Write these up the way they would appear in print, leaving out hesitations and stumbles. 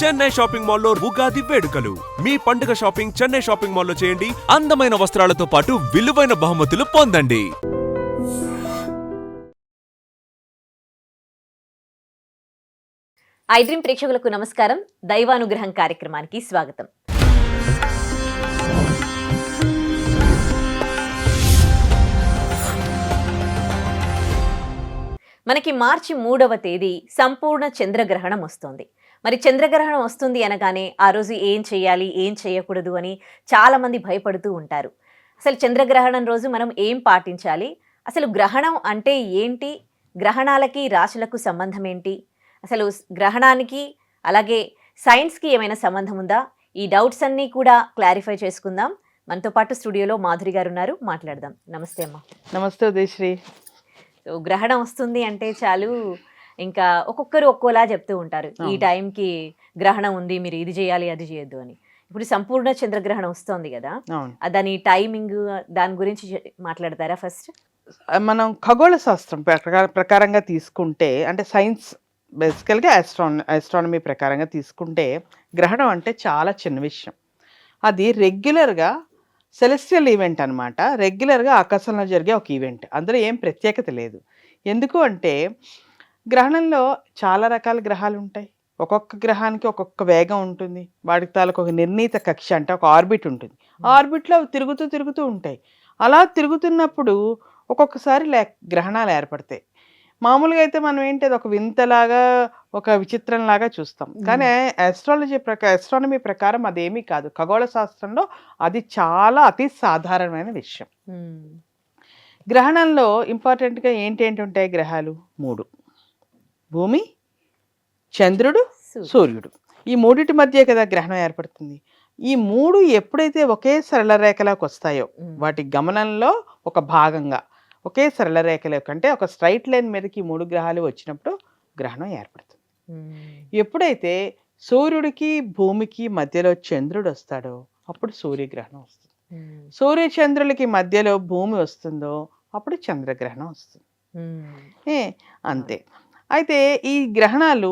Chennai shopping మాల్లో ఉగాది వేడుకలు. మీ పండుగ షాపింగ్ చెన్నై షాపింగ్ మాల్లో చేయండి. అందమైన వస్త్రాలతో పాటు విలువైన బహుమతులు పొందండి. ఐడ్రీమ్ ప్రేక్షకులకు నమస్కారం. దైవానుగ్రహం కార్యక్రమానికి స్వాగతం. మనకి మార్చి 3వ తేదీ సంపూర్ణ చంద్రగ్రహణం వస్తుంది. మరి చంద్రగ్రహణం వస్తుంది అనగానే ఆ రోజు ఏం చేయాలి, ఏం చేయకూడదు అని చాలామంది భయపడుతూ ఉంటారు. అసలు చంద్రగ్రహణం రోజు మనం ఏం పాటించాలి, అసలు గ్రహణం అంటే ఏంటి, గ్రహణాలకి రాశులకు సంబంధం ఏంటి, అసలు గ్రహణానికి అలాగే సైన్స్కి ఏమైనా సంబంధం ఉందా, ఈ డౌట్స్ అన్నీ కూడా క్లారిఫై చేసుకుందాం. మనతో పాటు స్టూడియోలో మాధురి గారు ఉన్నారు, మాట్లాడదాం. నమస్తే అమ్మా. నమస్తే ఉదయశ్రీ. గ్రహణం వస్తుంది అంటే చాలు ఇంకా ఒక్కొక్కరు ఒక్కోలా చెప్తూ ఉంటారు. ఈ టైంకి గ్రహణం ఉంది, మీరు ఇది చేయాలి అది చేయొద్దు అని. ఇప్పుడు సంపూర్ణ చంద్రగ్రహణం వస్తుంది కదా, దాని టైమింగ్ దాని గురించి మాట్లాడతారా ఫస్ట్? మనం ఖగోళ శాస్త్రం ప్రకారంగా తీసుకుంటే, అంటే సైన్స్ బేసికల్గా ఆస్ట్రానమీ ప్రకారంగా తీసుకుంటే గ్రహణం అంటే చాలా చిన్న విషయం. అది రెగ్యులర్గా సెలెస్టియల్ ఈవెంట్ అనమాట. రెగ్యులర్గా ఆకాశంలో జరిగే ఒక ఈవెంట్. అందులో ఏం ప్రత్యేకత లేదు. ఎందుకు అంటే గ్రహణంలో చాలా రకాల గ్రహాలు ఉంటాయి. ఒక్కొక్క గ్రహానికి ఒక్కొక్క వేగం ఉంటుంది. వాటికి తాలూకు ఒక నిర్ణీత కక్ష అంటే ఒక ఆర్బిట్ ఉంటుంది. ఆర్బిట్లో అవి తిరుగుతూ ఉంటాయి. అలా తిరుగుతున్నప్పుడు ఒక్కొక్కసారి గ్రహణాలు ఏర్పడతాయి. మామూలుగా అయితే మనం ఏంటి, అది ఒక వింతలాగా ఒక విచిత్రంలాగా చూస్తాం. కానీ ఆస్ట్రానమీ ప్రకారం అదేమీ కాదు. ఖగోళ శాస్త్రంలో అది చాలా అతి సాధారణమైన విషయం. గ్రహణంలో ఇంపార్టెంట్గా ఏంటి ఉంటాయి గ్రహాలు? 3: భూమి, చంద్రుడు, సూర్యుడు. ఈ మూడిటి మధ్య కదా గ్రహణం ఏర్పడుతుంది. ఈ 3 ఎప్పుడైతే ఒకే సరళ రేఖలోకి వస్తాయో, వాటి గమనంలో ఒక భాగంగా ఒకే సరళ రేఖలోకి, అంటే ఒక స్ట్రైట్ లైన్ మీదకి 3 గ్రహాలు వచ్చినప్పుడు గ్రహణం ఏర్పడుతుంది. ఎప్పుడైతే సూర్యుడికి భూమికి మధ్యలో చంద్రుడు వస్తాడో అప్పుడు సూర్యగ్రహణం వస్తుంది. సూర్య చంద్రులకి మధ్యలో భూమి వస్తుందో అప్పుడు చంద్రగ్రహణం వస్తుంది. అంతే. అయితే ఈ గ్రహణాలు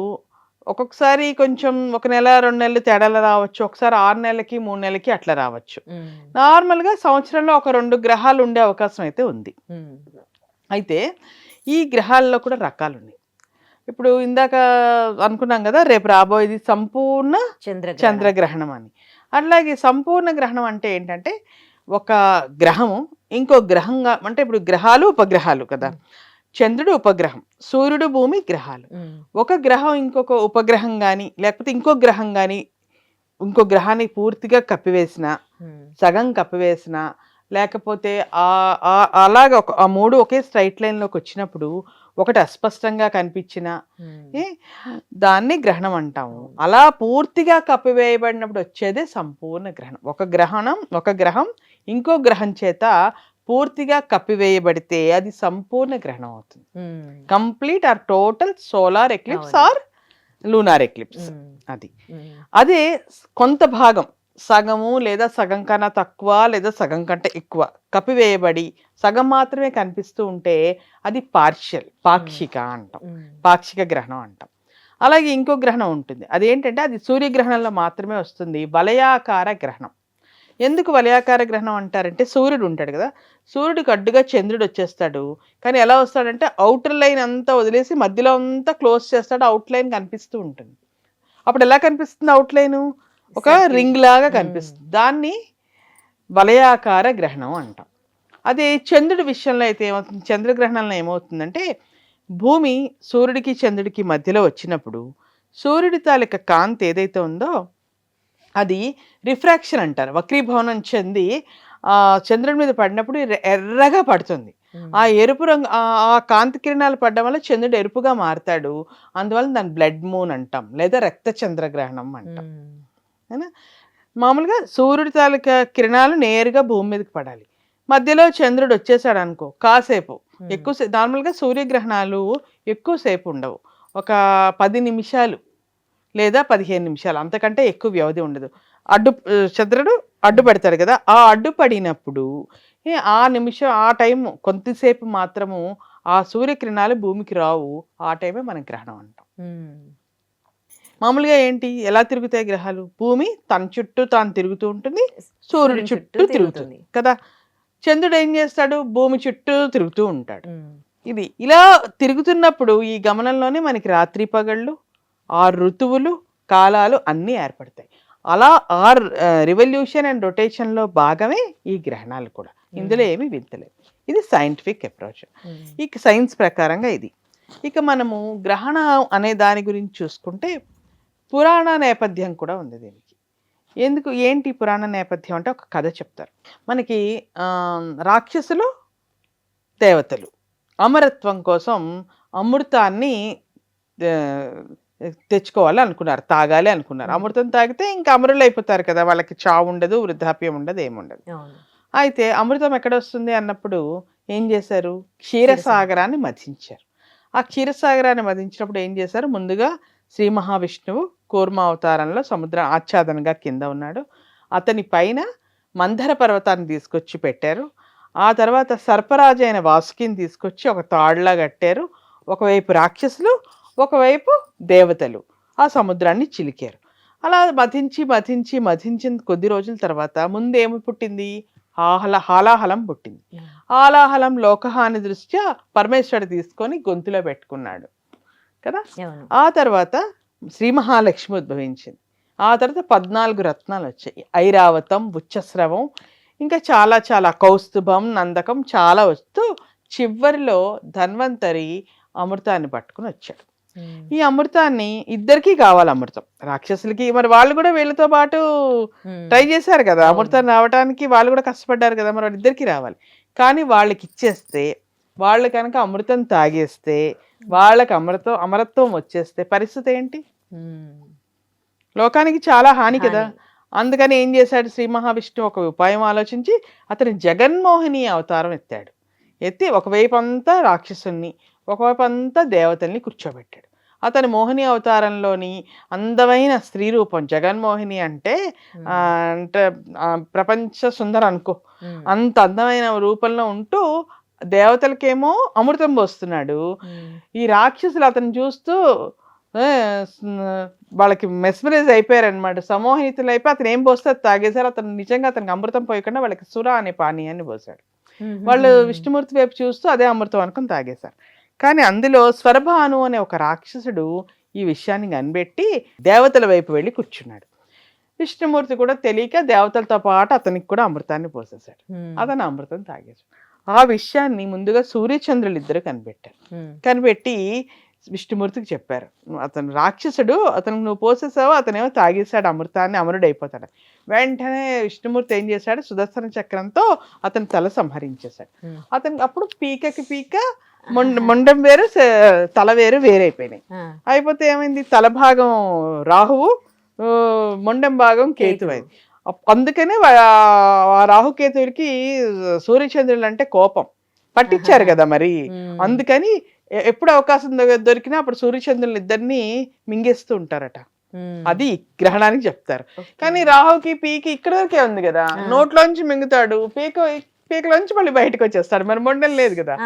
ఒక్కొక్కసారి కొంచెం 1 నెల 2 నెలలు తేడాలు రావచ్చు, ఒకసారి 6 నెలలకి 3 నెలలకి అట్లా రావచ్చు. నార్మల్గా సంవత్సరంలో ఒక 2 గ్రహాలు ఉండే అవకాశం అయితే ఉంది. అయితే ఈ గ్రహాల్లో కూడా రకాలు ఉన్నాయి. ఇప్పుడు ఇందాక అనుకున్నాం కదా, రేపు రాబోయేది సంపూర్ణ చంద్రగ్రహణం అని. అట్లాగే సంపూర్ణ గ్రహణం అంటే ఏంటంటే ఒక గ్రహము ఇంకో గ్రహంగా, అంటే ఇప్పుడు గ్రహాలు ఉపగ్రహాలు కదా, చంద్రుడు ఉపగ్రహం, సూర్యుడు భూమి గ్రహాలు. ఒక గ్రహం ఇంకొక ఉపగ్రహం కానీ లేకపోతే ఇంకో గ్రహం కానీ ఇంకో గ్రహాన్ని పూర్తిగా కప్పివేసిన, సగం కప్పివేసిన, లేకపోతే అలాగ ఆ 3 ఒకే స్ట్రైట్ లైన్లోకి వచ్చినప్పుడు ఒకటి అస్పష్టంగా కనిపించిన దాన్ని గ్రహణం అంటాము. అలా పూర్తిగా కప్పివేయబడినప్పుడు వచ్చేదే సంపూర్ణ గ్రహణం. ఒక గ్రహం ఇంకో గ్రహం చేత పూర్తిగా కప్పివేయబడితే అది సంపూర్ణ గ్రహణం అవుతుంది. Complete or total solar eclipse or lunar eclipse. అదే కొంత భాగం, సగము లేదా సగం కన్నా తక్కువ లేదా సగం కంటే ఎక్కువ కప్పివేయబడి సగం మాత్రమే కనిపిస్తూ ఉంటే అది పాక్షిక అంటాం, పాక్షిక గ్రహణం అంటాం. అలాగే ఇంకో గ్రహణం ఉంటుంది, అదేంటంటే అది సూర్యగ్రహణంలో మాత్రమే వస్తుంది, వలయాకార గ్రహణం. ఎందుకు వలయాకార గ్రహణం అంటారంటే, సూర్యుడు ఉంటాడు కదా, సూర్యుడికి అడ్డుగా చంద్రుడు వచ్చేస్తాడు. కానీ ఎలా వస్తాడంటే అవుటర్ లైన్ అంతా వదిలేసి మధ్యలో అంతా క్లోజ్ చేస్తాడు, అవుట్ లైన్ కనిపిస్తూ ఉంటుంది. అప్పుడు ఎలా కనిపిస్తుంది అవుట్ లైను? ఒక రింగ్ లాగా కనిపిస్తుంది. దాన్ని వలయాకార గ్రహణం అంటాం. అదే చంద్రుడి విషయంలో అయితే ఏమవుతుంది, చంద్రగ్రహణంలో ఏమవుతుందంటే భూమి సూర్యుడికి చంద్రుడికి మధ్యలో వచ్చినప్పుడు సూర్యుడి తాలూకా కాంతి ఏదైతే ఉందో అది రిఫ్రాక్షన్ అంటారు, వక్రీభవనం చెంది చంద్రుడి మీద పడినప్పుడు ఎర్రగా పడుతుంది. ఆ ఎరుపు రంగు, ఆ కాంతి కిరణాలు పడడం వల్ల చంద్రుడు ఎరుపుగా మారుతాడు. అందువల్ల దాన్ని బ్లడ్ మూన్ అంటాం లేదా రక్త చంద్రగ్రహణం అంటాం. మామూలుగా సూర్యుడి తాలూకా కిరణాలు నేరుగా భూమి మీదకి పడాలి. మధ్యలో చంద్రుడు వచ్చేసాడు అనుకో, కాసేపు ఎక్కువసేపు, నార్మల్గా సూర్యగ్రహణాలు ఎక్కువసేపు ఉండవు, ఒక 10 నిమిషాలు లేదా 15 నిమిషాలు, అంతకంటే ఎక్కువ వ్యవధి ఉండదు. చంద్రుడు అడ్డు పెడతాడు కదా, ఆ అడ్డు పడినప్పుడు ఆ నిమిషం, ఆ టైం కొంతసేపు మాత్రము ఆ సూర్యకిరణాలు భూమికి రావు, ఆ టైమే మనం గ్రహణం అంటాం. మామూలుగా ఏంటి ఎలా తిరుగుతాయి గ్రహాలు? భూమి తన చుట్టూ తాను తిరుగుతూ ఉంటుంది, సూర్యుడి చుట్టూ తిరుగుతుంది కదా. చంద్రుడు ఏం చేస్తాడు? భూమి చుట్టూ తిరుగుతూ ఉంటాడు. ఇది ఇలా తిరుగుతున్నప్పుడు ఈ గమనంలోనే మనకి రాత్రి పగళ్ళు, 6 ఋతువులు, కాలాలు అన్నీ ఏర్పడతాయి. అలా 6 రివల్యూషన్ అండ్ రొటేషన్లో భాగమే ఈ గ్రహణాలు కూడా. ఇందులో ఏమీ వింతలేదు. ఇది సైంటిఫిక్ అప్రోచ్. ఇక సైన్స్ ప్రకారంగా ఇది. ఇక మనము గ్రహణం అనే దాని గురించి చూసుకుంటే పురాణ నేపథ్యం కూడా ఉంది దీనికి. ఏంటి పురాణ నేపథ్యం అంటే ఒక కథ చెప్తారు మనకి. రాక్షసులు, దేవతలు అమరత్వం కోసం అమృతాన్ని తెచ్చుకోవాలి అనుకున్నారు, తాగాలి అనుకున్నారు. అమృతం తాగితే ఇంకా అమరులు అయిపోతారు కదా, వాళ్ళకి చావు ఉండదు, వృద్ధాప్యం ఉండదు, ఏముండదు. అయితే అమృతం ఎక్కడ వస్తుంది అన్నప్పుడు ఏం చేశారు? క్షీరసాగరాన్ని మధించారు. ఆ క్షీరసాగరాన్ని మధించినప్పుడు ఏం చేశారు? ముందుగా శ్రీ మహావిష్ణువు కూర్మ అవతారంలో సముద్రం ఆచ్ఛాదనగా కింద ఉన్నాడు. అతని పైన మందర పర్వతాన్ని తీసుకొచ్చి పెట్టారు. ఆ తర్వాత సర్పరాజు అయిన వాసుకిని తీసుకొచ్చి ఒక తాడులా కట్టారు. ఒకవైపు రాక్షసులు, ఒకవైపు దేవతలు ఆ సముద్రాన్ని చిలికారు. అలా మధించిన కొద్ది రోజుల తర్వాత ముందు ఏమి పుట్టింది? హాలాహలం పుట్టింది. హాలాహలం లోకహాని దృష్ట్యా పరమేశ్వరుడు తీసుకొని గొంతులో పెట్టుకున్నాడు కదా. ఆ తర్వాత శ్రీ మహాలక్ష్మి ఉద్భవించింది. ఆ తర్వాత 14 రత్నాలు వచ్చాయి. ఐరావతం, ఉచ్చస్రవం, ఇంకా చాలా చాలా కౌస్తుభం, నందకం చాలా వస్తూ చివరిలో ధన్వంతరి అమృతాన్ని పట్టుకుని వచ్చాడు. ఈ అమృతాన్ని ఇద్దరికీ కావాలి, అమృతం రాక్షసులకి. మరి వాళ్ళు కూడా వీళ్ళతో పాటు ట్రై చేశారు కదా అమృతం రావడానికి, వాళ్ళు కూడా కష్టపడ్డారు కదా, మరి వాళ్ళిద్దరికీ రావాలి. కానీ వాళ్ళకి ఇచ్చేస్తే, వాళ్ళు కనుక అమృతం తాగేస్తే, వాళ్ళకి అమరత్వం వచ్చేస్తే పరిస్థితి ఏంటి? లోకానికి చాలా హాని కదా. అందుకని ఏం చేశాడు శ్రీ మహావిష్ణువు? ఒక ఉపాయం ఆలోచించి అతని జగన్మోహిని అవతారం ఎత్తి ఒకవైపు అంతా రాక్షసుల్ని, ఒకవైపు అంతా దేవతల్ని కూర్చోబెట్టాడు. అతని మోహిని అవతారంలోని అందమైన స్త్రీ రూపం జగన్మోహిని అంటే ప్రపంచ సుందర అనుకో, అంత అందమైన రూపంలో ఉంటూ దేవతలకేమో అమృతం పోస్తున్నాడు. ఈ రాక్షసులు అతను చూస్తూ వాళ్ళకి మెస్మరైజ్ అయిపోయారనమాట, సమోహితులు అయిపోయి అతను ఏం పోస్తే అది తాగేశారు. అతను నిజంగా అతనికి అమృతం పోయకుండా వాళ్ళకి సుర అనే పానీయాన్ని పోసాడు. వాళ్ళు విష్ణుమూర్తి వైపు చూస్తూ అదే అమృతం అనుకుని తాగేశారు. కానీ అందులో స్వరభాను అనే ఒక రాక్షసుడు ఈ విషయాన్ని కనిపెట్టి దేవతల వైపు వెళ్ళి కూర్చున్నాడు. విష్ణుమూర్తి కూడా తెలియక దేవతలతో పాటు అతనికి కూడా అమృతాన్ని పోసేశాడు. అతను అమృతం తాగేశాడు. ఆ విషయాన్ని ముందుగా సూర్యచంద్రులు ఇద్దరు కనిపెట్టి విష్ణుమూర్తికి చెప్పారు. అతను రాక్షసుడు, అతనికి నువ్వు పోసేసావు, అతనేమో తాగేశాడు అమృతాన్ని, అమరుడైపోతాడు. వెంటనే విష్ణుమూర్తి ఏం చేశాడు? సుదర్శన చక్రంతో అతని తల సంహరించేశాడు. అతనికి అప్పుడు పీకకి పీక, మొండం వేరు, తల వేరైపోయినాయి. అయిపోతే ఏమైంది? తల భాగం రాహువు, మొండం భాగం కేతు అయింది. అందుకనే రాహుకేతువులకి సూర్యచంద్రులు అంటే కోపం, పట్టించారు కదా మరి. అందుకని ఎప్పుడు అవకాశం దొరికినా అప్పుడు సూర్యచంద్రులు ఇద్దరిని మింగేస్తూ ఉంటారట. అది గ్రహణానికి చెప్తారు. కానీ రాహుకి పీకి ఇక్కడ వరకే ఉంది కదా, నోట్లోంచి మింగుతాడు, పీకలోంచి మళ్ళీ బయటకు వచ్చేస్తాడు. మరి మొండం లేదు కదా.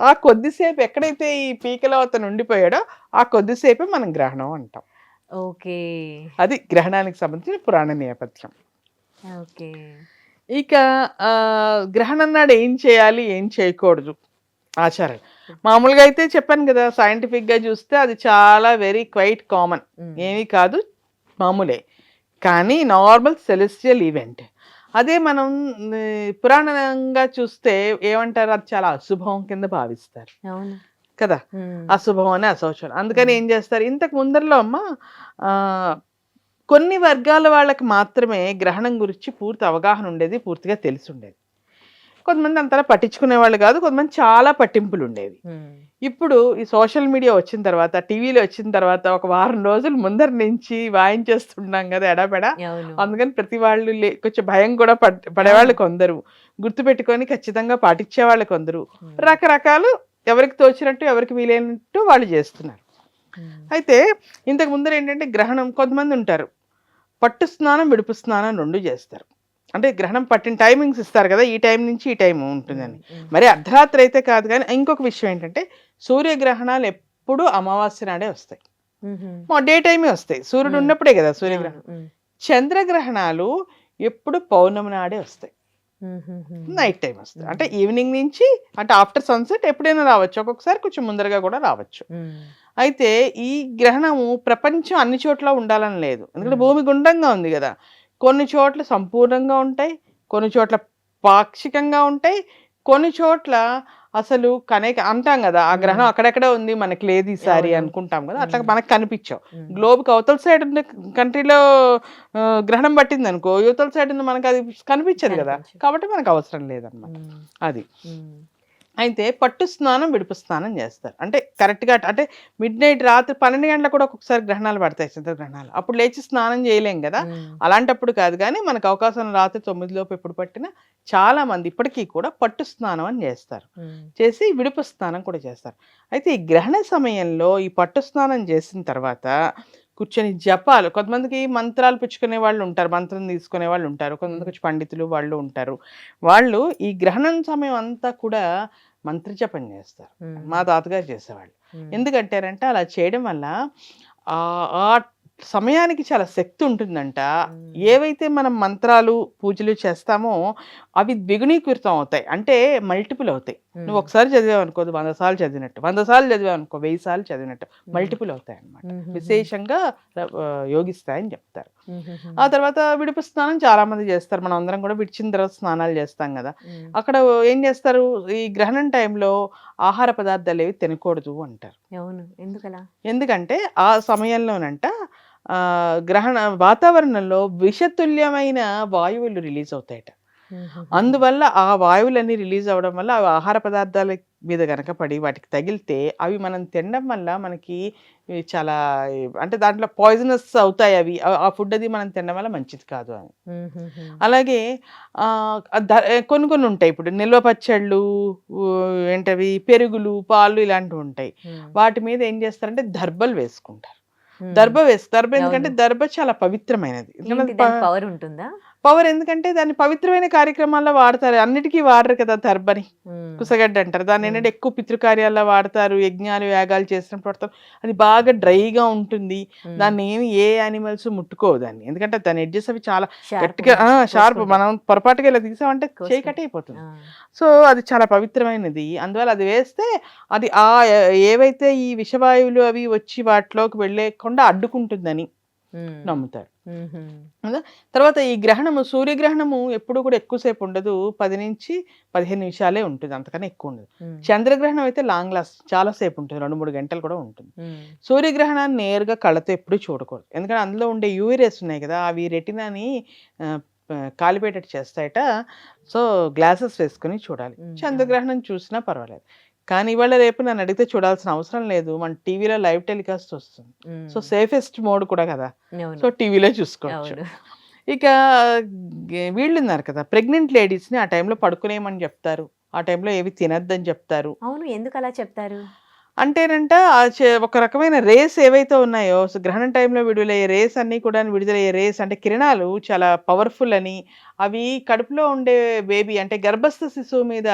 ఆ కొద్దిసేపు ఎక్కడైతే ఈ పీకలో అతను ఉండిపోయాడో ఆ కొద్దిసేపే మనం గ్రహణం అంటాం. ఓకే, అది గ్రహణానికి సంబంధించిన పురాణ నేపథ్యం. ఓకే, ఇక గ్రహణం నాడు ఏం చేయాలి, ఏం చేయకూడదు ఆచారాలు. మామూలుగా అయితే చెప్పాను కదా, సైంటిఫిక్ గా చూస్తే అది చాలా క్వైట్ కామన్, ఏమీ కాదు, మామూలే. కానీ నార్మల్ సెలెస్టియల్ ఈవెంట్. అదే మనం పురాణంగా చూస్తే ఏమంటారు? అది చాలా అశుభం కింద భావిస్తారు కదా, అశుభం అని అశోచనం. అందుకని ఏం చేస్తారు? ఇంతకు ముందరలో అమ్మ కొన్ని వర్గాల వాళ్ళకి మాత్రమే గ్రహణం గురించి పూర్తి అవగాహన ఉండేది, పూర్తిగా తెలిసి ఉండేది. కొంతమంది అంతలా పట్టించుకునే వాళ్ళు కాదు, కొంతమంది చాలా పట్టింపులు ఉండేవి. ఇప్పుడు ఈ సోషల్ మీడియా వచ్చిన తర్వాత, టీవీలో వచ్చిన తర్వాత ఒక వారం రోజులు ముందర నుంచి వాయించేస్తున్నాం కదా ఎడాపెడా. అందుకని ప్రతి వాళ్ళు కొంచెం భయం కూడా పడేవాళ్ళు కొందరు, గుర్తుపెట్టుకొని ఖచ్చితంగా పాటించే వాళ్ళు కొందరు, రకరకాలు ఎవరికి తోచినట్టు ఎవరికి వీలైనట్టు వాళ్ళు చేస్తున్నారు. అయితే ఇంతకు ముందర ఏంటంటే గ్రహణం, కొంతమంది ఉంటారు పట్టు స్నానం విడుపు స్నానం 2 చేస్తారు. అంటే గ్రహణం పట్టిన టైమింగ్స్ ఇస్తారు కదా, ఈ టైం నుంచి ఈ టైం ఉంటుందని. మరి అర్ధరాత్రి అయితే కాదు. కానీ ఇంకొక విషయం ఏంటంటే సూర్యగ్రహణాలు ఎప్పుడు అమావాస్య నాడే వస్తాయి. మా డే టైమే వస్తాయి, సూర్యుడు ఉన్నప్పుడే కదా సూర్యగ్రహణం. చంద్రగ్రహణాలు ఎప్పుడు పౌర్ణమి నాడే వస్తాయి, నైట్ టైం వస్తాయి. అంటే ఈవినింగ్ నుంచి, అంటే ఆఫ్టర్ సన్సెట్ ఎప్పుడైనా రావచ్చు, ఒక్కొక్కసారి కొంచెం ముందరగా కూడా రావచ్చు. అయితే ఈ గ్రహణము ప్రపంచం అన్ని చోట్ల ఉండాలని లేదు, ఎందుకంటే భూమి గుండ్రంగా ఉంది కదా. కొన్ని చోట్ల సంపూర్ణంగా ఉంటాయి, కొన్ని చోట్ల పాక్షికంగా ఉంటాయి, కొన్ని చోట్ల అసలు అంటాం కదా ఆ గ్రహణం అక్కడెక్కడ ఉంది మనకి లేదు ఈసారి అనుకుంటాం కదా, అట్లా మనకు కనిపించావు. గ్లోబ్కి అవతల సైడ్ ఉన్న కంట్రీలో గ్రహణం పట్టింది అనుకో, యువతల సైడ్ ఉంది మనకు అది కనిపించదు కదా, కాబట్టి మనకు అవసరం లేదన్నమాట అది. అయితే పట్టు స్నానం విడుపు స్నానం చేస్తారు, అంటే కరెక్ట్గా అంటే మిడ్ నైట్ రాత్రి 12 గంటలకు కూడా ఒక్కొక్కసారి గ్రహణాలు పడతాయి, చంద్రగ్రహణాలు. అప్పుడు లేచి స్నానం చేయలేం కదా, అలాంటప్పుడు కాదు. కానీ మనకు అవకాశం రాత్రి 9 లోపు ఎప్పుడు పట్టినా చాలా మంది ఇప్పటికీ కూడా పట్టు స్నానం అని చేస్తారు, చేసి విడుపు స్నానం కూడా చేస్తారు. అయితే ఈ గ్రహణ సమయంలో ఈ పట్టు స్నానం చేసిన తర్వాత కూర్చొని జపాలు, కొంతమందికి మంత్రాలు పుచ్చుకునే వాళ్ళు ఉంటారు, మంత్రం తీసుకునే వాళ్ళు ఉంటారు, కొంతమందికి వచ్చి పండితులు వాళ్ళు ఉంటారు. వాళ్ళు ఈ గ్రహణం సమయం అంతా కూడా మంత్రజపం చేస్తారు. మా తాతగారు చేసేవాళ్ళు. ఎందుకంటారంటే అలా చేయడం వల్ల ఆ సమయానికి చాలా శక్తి ఉంటుందంట. ఏవైతే మనం మంత్రాలు పూజలు చేస్తామో అవి ద్విగుణీకృతం అవుతాయి, అంటే మల్టిపుల్ అవుతాయి. నువ్వు ఒకసారి చదివావు అనుకో 100 సార్లు చదివినట్టు, 100 సార్లు చదివావు అనుకో 1000 సార్లు చదివినట్టు మల్టిపుల్ అవుతాయి అన్నమాట, విశేషంగా యోగిస్తాయని చెప్తారు. ఆ తర్వాత విడుపు స్నానం చాలా మంది చేస్తారు, మనం అందరం కూడా విడిచిన తర్వాత స్నానాలు చేస్తాం కదా. అక్కడ ఏం చేస్తారు, ఈ గ్రహణం టైంలో ఆహార పదార్థాలు ఏవి తినకూడదు అంటారు. ఎందుకంటే ఆ సమయంలోనంట గ్రహణ వాతావరణంలో విషతుల్యమైన వాయువులు రిలీజ్ అవుతాయట. అందువల్ల ఆ వాయువులన్నీ రిలీజ్ అవ్వడం వల్ల అవి ఆహార పదార్థాల మీద గనక పడి వాటికి తగిలితే అవి మనం తినడం వల్ల మనకి చాలా, అంటే దాంట్లో పాయిజనస్ అవుతాయి అవి, ఆ ఫుడ్ అది మనం తినడం వల్ల మంచిది కాదు అని. అలాగే కొన్ని కొన్ని ఉంటాయి, ఇప్పుడు నిల్వ పచ్చళ్ళు ఏంటవి, పెరుగులు, పాలు ఇలాంటివి ఉంటాయి. వాటి మీద ఏం చేస్తారంటే దర్బలు వేసుకుంటారు. దర్బ ఎందుకంటే దర్బ చాలా పవిత్రమైనది. పవర్ ఎందుకంటే దాన్ని పవిత్రమైన కార్యక్రమాల్లో వాడతారు, అన్నిటికీ వాడరు కదా దర్బని. కుసగడ్డ అంటారు దాన్ని, ఏంటంటే ఎక్కువ పితృకార్యాల్లో వాడతారు, యజ్ఞాలు యాగాలు చేసినప్పుడు వాడతారు. అది బాగా డ్రైగా ఉంటుంది, దాన్ని ఏమి ఏ యానిమల్స్ ముట్టుకోవు దాన్ని, ఎందుకంటే దాని ఎడ్జెస్ అవి చాలా గట్టిగా షార్ప్, మనం పొరపాటుగా ఇలా తీసామంటే చేయి కట్ అయిపోతుంది. సో అది చాలా పవిత్రమైనది, అందువల్ల అది వేస్తే అది ఏవైతే ఈ విషవాయువులు అవి వచ్చి వాటిలోకి వెళ్ళకుండా అడ్డుకుంటుందని నమ్ముతారు. తర్వాత ఈ గ్రహణము, సూర్యగ్రహణము ఎప్పుడు కూడా ఎక్కువసేపు ఉండదు, 10 నుంచి 15 నిమిషాలే ఉంటుంది, అంతకన్నా ఎక్కువ ఉండదు. చంద్రగ్రహణం అయితే లాంగ్ లాస్ట్, చాలా సేపు ఉంటుంది, 2-3 గంటలు కూడా ఉంటుంది. సూర్యగ్రహణాన్ని నేరుగా కళ్ళతో ఎప్పుడు చూడకూడదు, ఎందుకంటే అందులో ఉండే యూవీ రేస్ ఉన్నాయి కదా, అవి రెటినాని కాలిపేటట్టు చేస్తాయట. సో గ్లాసెస్ వేసుకుని చూడాలి. చంద్రగ్రహణం చూసినా పర్వాలేదు, కానీ ఇవాళ రేపు నన్ను అడిగితే చూడాల్సిన అవసరం లేదు, మన టీవీలో లైవ్ టెలికాస్ట్ వస్తుంది. సో సేఫెస్ట్ మోడ్ కూడా కదా, సో టీవీలో చూసుకోవచ్చు. ఇక వీళ్ళు ఉన్నారు కదా ప్రెగ్నెంట్ లేడీస్ని ఆ టైంలో పడుకునేయమని చెప్తారు, ఆ టైంలో ఏవి తినద్దని చెప్తారు. అవును, ఎందుకు అలా చెప్తారు అంటేనంట ఒక రకమైన రేస్ ఏవైతే ఉన్నాయో, గ్రహణం టైంలో విడుదలయ్యే రేస్ అన్నీ కూడా, విడుదలయ్యే రేస్ అంటే కిరణాలు చాలా పవర్ఫుల్ అని, అవి కడుపులో ఉండే బేబీ అంటే గర్భస్థ శిశువు మీద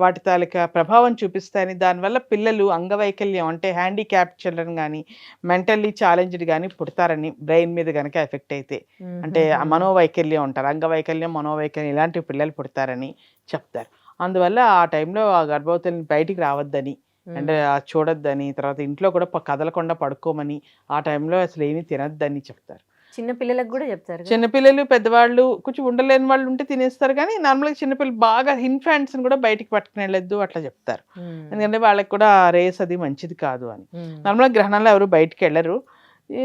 వాటి తాలూకా ప్రభావం చూపిస్తాయని, దానివల్ల పిల్లలు అంగవైకల్యం అంటే హ్యాండిక్యాప్ చిల్డ్రన్ కానీ, మెంటల్లీ ఛాలెంజ్డ్ కానీ పుడతారని, బ్రెయిన్ మీద కనుక ఎఫెక్ట్ అయితే, అంటే మనోవైకల్యం అంటారు, అంగవైకల్యం మనోవైకల్యం ఇలాంటి పిల్లలు పుడతారని చెప్తారు. అందువల్ల ఆ టైంలో ఆ గర్భవతుల్ని బయటికి రావద్దని, అంటే చూడొద్దని, తర్వాత ఇంట్లో కూడా కదలకుండా పడుకోమని, ఆ టైంలో అసలు ఏమీ తినొద్దని చెప్తారు. చిన్నపిల్లలకు కూడా చెప్తారు, చిన్నపిల్లలు పెద్దవాళ్ళు కొంచెం ఉండలేని వాళ్ళు ఉంటే తినేస్తారు, కానీ నార్మల్గా చిన్నపిల్లలు బాగా ఇన్ఫాంట్స్ని కూడా బయటికి పట్టుకుని వెళ్ళొద్దు అట్లా చెప్తారు, ఎందుకంటే వాళ్ళకి కూడా రేస్ అది మంచిది కాదు అని. నార్మల్గా గ్రహణంలో ఎవరు బయటికి వెళ్ళరు,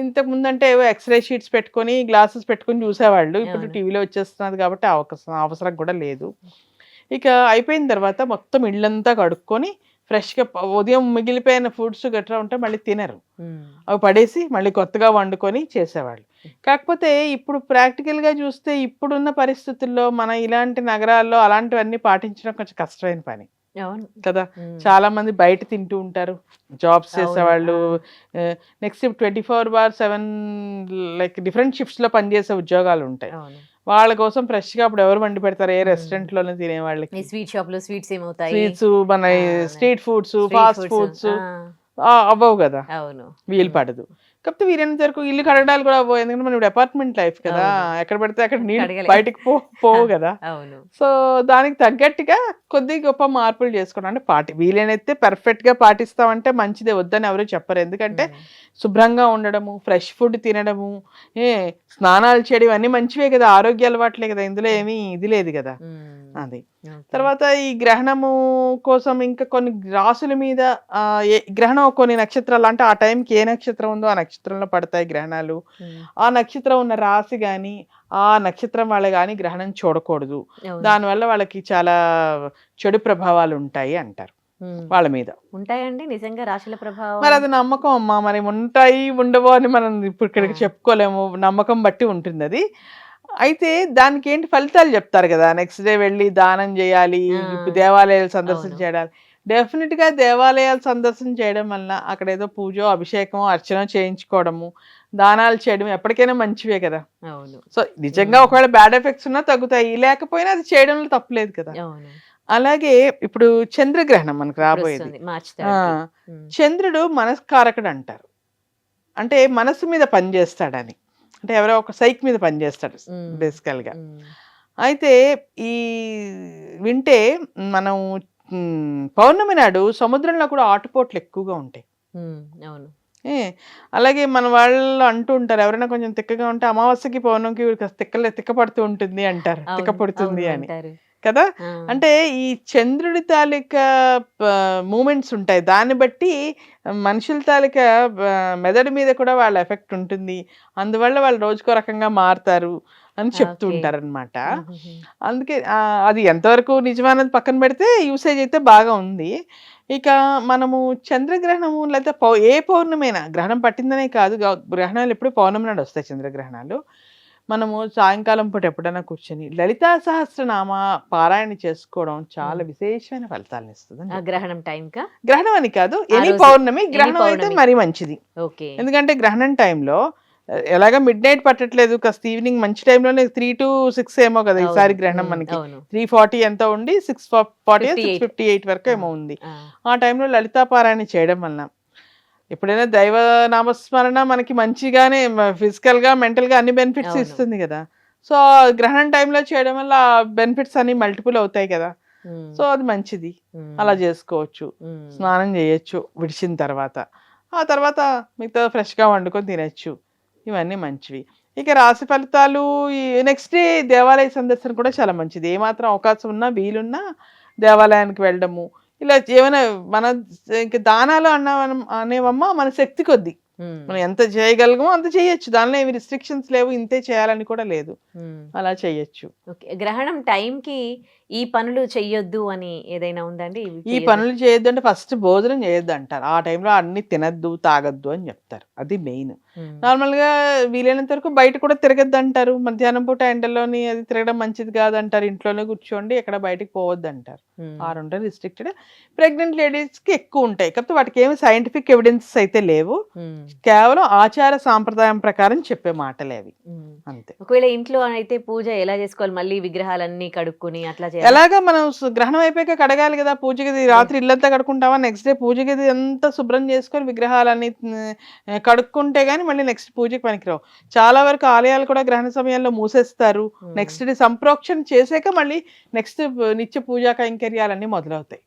ఇంతకు ముందు అంటే ఏవో ఎక్స్రే షీట్స్ పెట్టుకొని గ్లాసెస్ పెట్టుకొని చూసేవాళ్ళు, ఇప్పుడు టీవీలో వచ్చేస్తున్నది కాబట్టి అవసరం కూడా లేదు. ఇక అయిపోయిన తర్వాత మొత్తం ఇళ్ళంతా కడుక్కొని ఫ్రెష్గా, ఉదయం మిగిలిపోయిన ఫుడ్స్ గట్రా ఉంటే మళ్ళీ తినరు, అవి పడేసి మళ్ళీ కొత్తగా వండుకొని చేసేవాళ్ళు. కాకపోతే ఇప్పుడు ప్రాక్టికల్గా చూస్తే ఇప్పుడున్న పరిస్థితుల్లో మన ఇలాంటి నగరాల్లో అలాంటివన్నీ పాటించడం కొంచెం కష్టమైన పని కదా. చాలా మంది బయట తింటూ ఉంటారు, జాబ్స్ చేసేవాళ్ళు, నెక్స్ట్ 24/7 లైక్ డిఫరెంట్ షిఫ్ట్స్లో పనిచేసే ఉద్యోగాలు ఉంటాయి, వాళ్ళ కోసం ఫ్రెష్ గా అప్పుడు ఎవరు వండి పెడతారు, ఏ రెస్టారెంట్ లోనే తినే వాళ్ళకి. స్వీట్ షాప్ లో స్వీట్స్ ఏమవుతాయి, స్వీట్స్ మన స్ట్రీట్ ఫుడ్స్, ఫాస్ట్ ఫుడ్స్, అవ్వవు కదా, అవును. వీలు పడదు. కాకపోతే వీలైనంత వరకు ఇల్లు కడగడాలు కూడా అవ్వవు, ఎందుకంటే మనం ఇప్పుడు అపార్ట్మెంట్ లైఫ్ కదా, ఎక్కడ పడితే అక్కడ నీళ్ళు కడగలే. బయటికి పోవు కదా. అవును. సో దానికి తగ్గట్టుగా కొద్ది గొప్ప మార్పులు చేసుకోవడం, అంటే వీలైనైతే పర్ఫెక్ట్ గా పాటిస్తామంటే మంచిదే, వద్దని ఎవరు చెప్పరు. ఎందుకంటే శుభ్రంగా ఉండడము, ఫ్రెష్ ఫుడ్ తినడము, స్నానాలు చేయడం ఇవన్నీ మంచివే కదా, ఆరోగ్య అలవాట్లే కదా, ఇందులో ఏమీ ఇది లేదు కదా. అది తర్వాత ఈ గ్రహణము కోసం ఇంకా కొన్ని రాసుల మీద గ్రహణం కొన్ని నక్షత్రాలు, అంటే ఆ టైంకి ఏ నక్షత్రం ఉందో ఆ నక్షత్రంలో పడతాయి గ్రహణాలు. ఆ నక్షత్రం ఉన్న రాశి గాని ఆ నక్షత్రం వాళ్ళ గాని గ్రహణం చూడకూడదు, దానివల్ల వాళ్ళకి చాలా చెడు ప్రభావాలు ఉంటాయి అంటారు వాళ్ళ మీద. ఉంటాయండి నిజంగా రాశుల ప్రభావం? మరి అది నమ్మకం అమ్మా, మరి ఉంటాయి ఉండవో అని మనం ఇప్పుడు ఇక్కడికి చెప్పుకోలేము, నమ్మకం బట్టి ఉంటుంది అది. అయితే దానికి ఏంటి ఫలితాలు చెప్తారు కదా, నెక్స్ట్ డే వెళ్ళి దానం చేయాలి, దేవాలయాలు సందర్శన చేయాలి. డెఫినెట్ గా దేవాలయాలు సందర్శన చేయడం వల్ల అక్కడ ఏదో పూజో అభిషేకం అర్చన చేయించుకోవడము, దానాలు చేయడం ఎప్పటికైనా మంచివే కదా. సో నిజంగా ఒకవేళ బ్యాడ్ ఎఫెక్ట్స్ ఉన్నా తగ్గుతాయి, లేకపోయినా అది చేయడంలో తప్పులేదు కదా. అలాగే ఇప్పుడు చంద్రగ్రహణం మనకు రాబోయేది. చంద్రుడు మనస్కారకుడు అంటారు, అంటే మనసు మీద పనిచేస్తాడని, అంటే ఎవరో ఒక సైక్ మీద పనిచేస్తాడు బేసికల్ గా. అయితే ఈ వింటే మనం పౌర్ణమి నాడు సముద్రంలో కూడా ఆటుపోట్లు ఎక్కువగా ఉంటాయి. అలాగే మన వాళ్ళు అంటూ ఉంటారు, ఎవరైనా కొంచెం తిక్కగా ఉంటే అమావాస్యకి పౌర్ణమికి తిక్క పడుతూ ఉంటుంది అంటారు, తిక్క పడుతుంది అని కదా. అంటే ఈ చంద్రుడి తాలూకా మూమెంట్స్ ఉంటాయి, దాన్ని బట్టి మనుషుల తాలూకా మెదడు మీద కూడా వాళ్ళ ఎఫెక్ట్ ఉంటుంది, అందువల్ల వాళ్ళు రోజుకో రకంగా మారుతారు అని చెప్తూ ఉంటారు అనమాట. అందుకే అది ఎంతవరకు నిజమన్నది పక్కన పెడితే యూసేజ్ అయితే బాగా ఉంది. ఇక మనము చంద్రగ్రహణము లేకపోతే ఏ పౌర్ణమైనా, గ్రహణం పట్టిందనే కాదు, గ్రహణాలు ఎప్పుడు పౌర్ణమి నాడు వస్తాయి చంద్రగ్రహణాలు. మనము సాయంకాలం పూట ఎప్పుడైనా కూర్చొని లలితా సహస్రనామ పారాయణ చేసుకోవడం చాలా విశేషమైన ఫలితాలను ఇస్తుంది. గ్రహణం టైం కా, గ్రహణం అని కాదు, ఎనీ పౌర్ణమి, గ్రహణం అయితే మరీ మంచిది. ఎందుకంటే గ్రహణం టైంలో ఎలాగా మిడ్ నైట్ పట్టట్లేదు, కాస్త ఈవినింగ్ మంచి టైంలోనే 3 to 6 ఏమో కదా ఈసారి గ్రహణం, మనకి 3:40 ఎంత ఉండి 6:40 6:58 వరకు ఏమో ఉంది. ఆ టైంలో లలితా పారాయణ చేయడం వలన ఎప్పుడైనా దైవ నామస్మరణ మనకి మంచిగానే ఫిజికల్ గా మెంటల్ గా అన్ని బెనిఫిట్స్ ఇస్తుంది కదా. సో గ్రహణం టైంలో చేయడం వల్ల బెనిఫిట్స్ అన్ని మల్టిపుల్ అవుతాయి కదా. సో అది మంచిది, అలా చేసుకోవచ్చు. స్నానం చేయొచ్చు విడిచిన తర్వాత, ఆ తర్వాత మిగతా ఫ్రెష్ గా వండుకొని తినచ్చు, ఇవన్నీ మంచివి. ఇక రాశి ఫలితాలు, నెక్స్ట్ డే దేవాలయ సందర్శన కూడా చాలా మంచిది. ఏమాత్రం అవకాశం ఉన్నా వీలున్నా దేవాలయానికి వెళ్ళడము, ఇలా ఏమైనా మన ఇంక దానాలు అనేవమ్మా మన శక్తి కొద్ది, మనం ఎంత చేయగలగమో అంత చేయొచ్చు, దానిలో ఏమి రిస్ట్రిక్షన్స్ లేవు, ఇంతే చేయాలని కూడా లేదు, అలా చేయొచ్చు. గ్రహణం టైంకి ఈ పనులు చెయ్యొద్దు అని ఏదైనా ఉందండి? ఈ పనులు చేయొద్దు అంటే ఫస్ట్ భోజనం చేయొద్దు అంటారు, ఆ టైంలో అన్ని తినద్దు తాగద్దు అని చెప్తారు, అది మెయిన్. నార్మల్ గా వీలైనంత వరకు బయట కూడా తిరగద్దు అంటారు, మధ్యాహ్నం పూట ఎండలోని అది తిరగడం మంచిది కాదు అంటారు, ఇంట్లోనే కూర్చోండి ఎక్కడ బయటకు పోవద్దు అంటారు. ఆ రెండు రిస్ట్రిక్టెడ్. ప్రెగ్నెంట్ లేడీస్ కి ఎక్కువ ఉంటాయి, కాకపోతే వాటికి ఏమి సైంటిఫిక్ ఎవిడెన్సెస్ అయితే లేవు, కేవలం ఆచార సాంప్రదాయం ప్రకారం చెప్పే మాటలే అవి, అంతే. ఒకవేళ ఇంట్లో అయితే పూజ ఎలా చేసుకోవాలి, మళ్ళీ విగ్రహాలన్నీ కడుక్కుని అట్లా ఎలాగా మనం గ్రహణం అయిపోయాక కడగాలి కదా పూజ గది, రాత్రి ఇల్లంతా కడుక్కుంటావా, నెక్స్ట్ డే పూజ గది అంతా శుభ్రం చేసుకొని విగ్రహాలన్నీ కడుక్కుంటే గానీ మళ్ళీ నెక్స్ట్ పూజకి పనికిరావు. చాలా వరకు ఆలయాలు కూడా గ్రహణ సమయంలో మూసేస్తారు, నెక్స్ట్ డే సంప్రోక్షణ చేసాక మళ్ళీ నెక్స్ట్ నిత్య పూజా కైంకర్యాలన్నీ మొదలవుతాయి.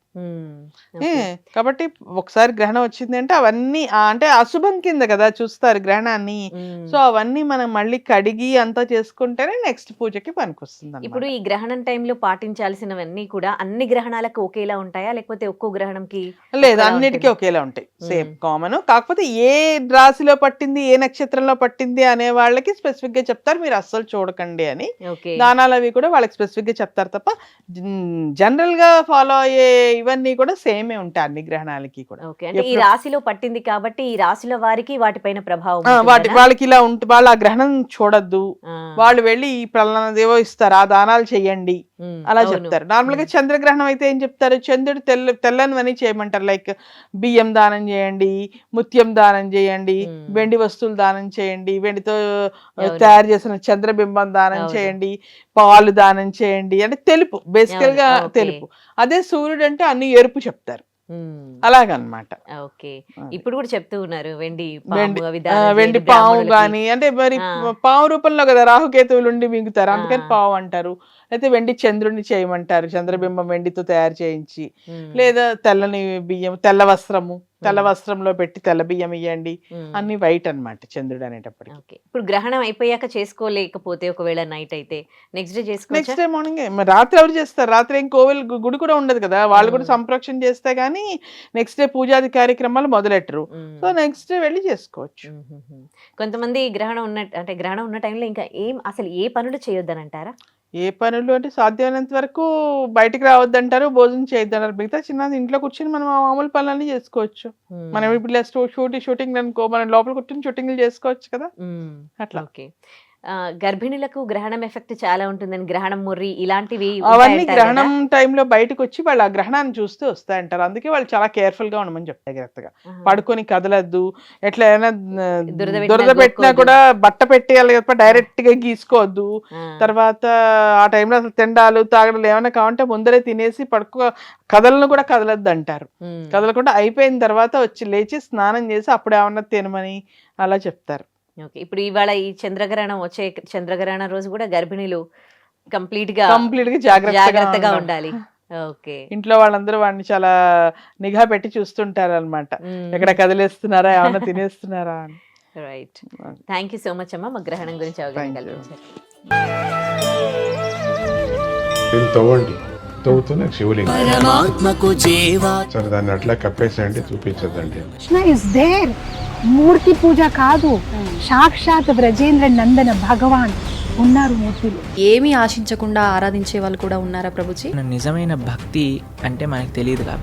కాబట్టి ఒకసారి గ్రహణం వచ్చింది అంటే అవన్నీ అంటే అశుభం కింద కదా చూస్తారు గ్రహణాన్ని, సో అవన్నీ మనం మళ్ళీ కడిగి అంతా చేసుకుంటేనే నెక్స్ట్ పూజకి పనికొస్తుంది. ఇప్పుడు ఈ గ్రహణం టైంలో పాటించాల్సినవన్నీ కూడా అన్ని గ్రహణాలకు ఒకేలా ఉంటాయా, లేకపోతే ఒక్కో గ్రహణంకి? లేదు, అన్నిటికీ ఒకేలా ఉంటాయి, సేమ్ కామన్. కాకపోతే ఏ రాశిలో పట్టింది ఏ నక్షత్రంలో పట్టింది అనే వాళ్ళకి స్పెసిఫిక్ గా చెప్తారు, మీరు అస్సలు చూడకండి అని. దానాలు అవి కూడా వాళ్ళకి స్పెసిఫిక్ గా చెప్తారు తప్ప జనరల్ గా ఫాలో అయ్యే ఇవన్నీ కూడా సేమే ఉంటాయి అన్ని గ్రహణాలకి కూడా. ఈ రాశిలో పట్టింది కాబట్టి ఈ రాశిల వారికి వాటిపైన ప్రభావం, వాళ్ళకి ఇలా ఉంటుంది, వాళ్ళు ఆ గ్రహణం చూడొద్దు, వాళ్ళు వెళ్ళి ఈ ప్రళనదేవో ఇస్తారు, ఆ దానాలు చెయ్యండి అలా చెప్తారు. నార్మల్ గా చంద్రగ్రహణం అయితే ఏం చెప్తారు, చంద్రుడు తెల్లనివన్నీ చేయమంటారు, లైక్ బియ్యం దానం చేయండి, ముత్యం దానం చేయండి, వెండి వస్తువులు దానం చేయండి, వెండితో తయారు చేసిన చంద్రబింబం దానం చేయండి, పాలు దానం చేయండి, అంటే తెలుపు, బేసికల్ గా తెలుపు. అదే సూర్యుడు అంటే అన్ని ఎరుపు చెప్తారు, అలాగనమాట. ఓకే. ఇప్పుడు కూడా చెప్తూ ఉన్నారు వెండి వెండి పాము అవి దానం వెండి చేయండి పాము బ్రాహ్మణులకి. గాని అంటే మరి పాము రూపంలో కదా రాహుకేతువులు ఉండి మింగుతారు, అందుకని ఆ. పావు అంటారు. అయితే వెండి చంద్రుడిని చేయమంటారు, చంద్రబింబం వెండితో తయారు చేయించి. ఉమ్, లేదా తెల్లని బియ్యం, తెల్ల వస్త్రము, తెల్ల వస్త్రంలో పెట్టి తెల్ల బియ్యం ఇయ్యండి. ఉమ్. అన్ని వైట్ అన్నమాట చంద్రుడు అనేటప్పటికి. ఓకే. ఇప్పుడు గ్రహణం అయిపోయాక చేసుకోలేకపోతే ఒకవేళ నైట్ అయితే నెక్స్ట్ డే చేసుకోవచ్చా? నెక్స్ట్ డే మార్నింగ్ రాత్రి ఎవరు చేస్తారు? రాత్రి ఏం కోవిల్ గుడి కూడా ఉండదు కదా, వాళ్ళు కూడా సంప్రోక్షణ చేస్తే గానీ నెక్స్ట్ డే పూజాది కార్యక్రమాలు మొదలెట్టరు. ఉమ్. సో నెక్స్ట్ డే వెళ్ళి చేసుకోవచ్చు. కొంతమంది గ్రహణం ఉన్న అంటే గ్రహణం ఉన్న టైంలో ఇంకా అసలు ఏ పనులు చేయొద్దని అంటారా? ఏ పనులు అంటే సాధ్యమైనంత వరకు బయటికి రావద్దంటారు, భోజనం చేయొద్దంటారు. మిగతా చిన్న ఇంట్లో కూర్చొని మనం ఆ మామూలు పనులన్నీ చేసుకోవచ్చు. మనం ఇప్పుడు షూటింగ్ అనుకో, మనం లోపల కూర్చొని షూటింగ్లు చేసుకోవచ్చు కదా అట్లా. ఓకే. గర్భిణులకు గ్రహణం ఎఫెక్ట్ చాలా ఉంటుందని గ్రహణం ముర్రి ఇలాంటివి అవన్నీ ఉంటాయంటారు గ్రహణం కదా? టైంలో బయటకు వచ్చి వాళ్ళు ఆ గ్రహణాన్ని చూస్తూ వస్తాయంటారు. అందుకే వాళ్ళు చాలా కేర్ఫుల్ గా ఉండమని చెప్తారు. జాగ్రత్తగా ఆహా. పడుకొని కదలద్దు, ఎట్లా ఏమైనా దురద పెట్టినా దురద పెట్టినా గోక్కోద్దు. కూడా బట్ట పెట్టేయాలి తప్ప డైరెక్ట్ గా గీసుకోవద్దు. ఆ. తర్వాత ఆ టైంలో అసలు తిండాలు తాగడాలు ఏమైనా కావాలంటే ముందరే తినేసి కదలను కూడా కదలద్దు అంటారు. ఉమ్. కదలకుండా అయిపోయిన తర్వాత వచ్చి లేచి స్నానం చేసి అప్పుడు ఏమన్నా తినమని అలా చెప్తారు. ఓకే. ఇప్పుడు ఇవాళ ఈ చంద్రగ్రహణం వచ్చే చంద్రగ్రహణం రోజు కూడా గర్భిణీలు కంప్లీట్ గా జాగ్రత్తగా ఉండాలి. ఓకే. ఇంట్లో వాళ్ళందరూ వాడిని చాలా నిఘా పెట్టి చూస్తుంటారు అనమాట, ఎక్కడ కదిలేస్తున్నారా, ఏమన్నా తినేస్తున్నారా అని. Right. Thank you so much అమ్మా, మా గ్రహణం గురించి అవగాహన Thank you. కల్పించారు. దీన్ని తవ్వండి, తవ్వుతూనే శివలింగం. పరమాత్మకు జీవా సరే దాన్ని అట్లా కప్పేసేయండి, చూపించదండి. Krishna is there. మూర్తి పూజ కాదు, సాక్షాత్ బ్రజేంద్ర నందన భగవాన్ ఉన్నారు మూర్తిలో. ఏమీ ఆశించకుండా ఆరాధించే వాళ్ళు కూడా ఉన్నారా ప్రభుజీ? నిజమైన భక్తి అంటే మనకు తెలియదు కాబట్టి